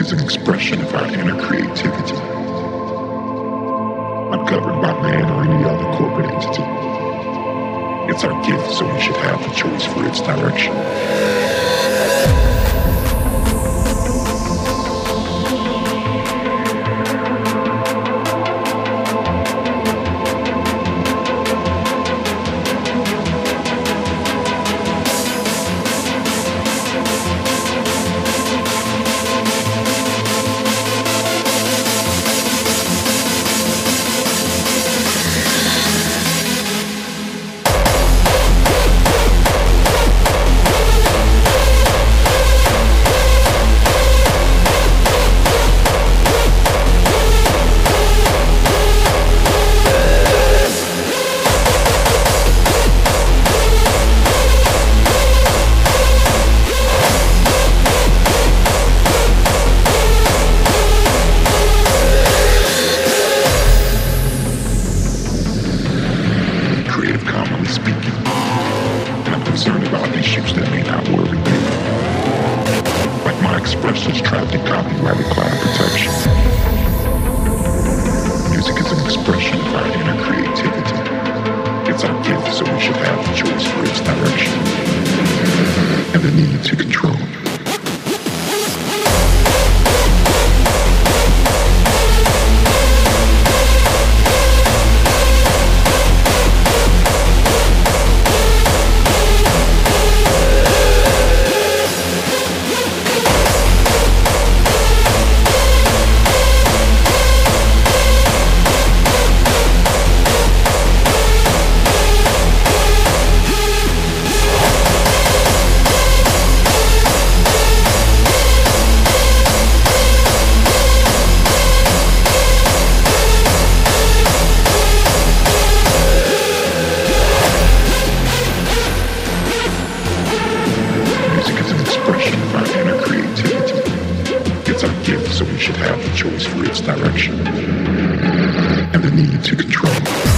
is an expression of our inner creativity, ungoverned by man or any other corporate entity. It's our gift, so we should have the choice for its direction. Speaking, and I'm concerned about issues that may not worry me, like my expressions trapped in copyrighted cloud protection. Music is an expression of our inner creativity. It's our gift, so we should have the choice for its direction and the need to control. So we should have the choice for its direction and the need to control.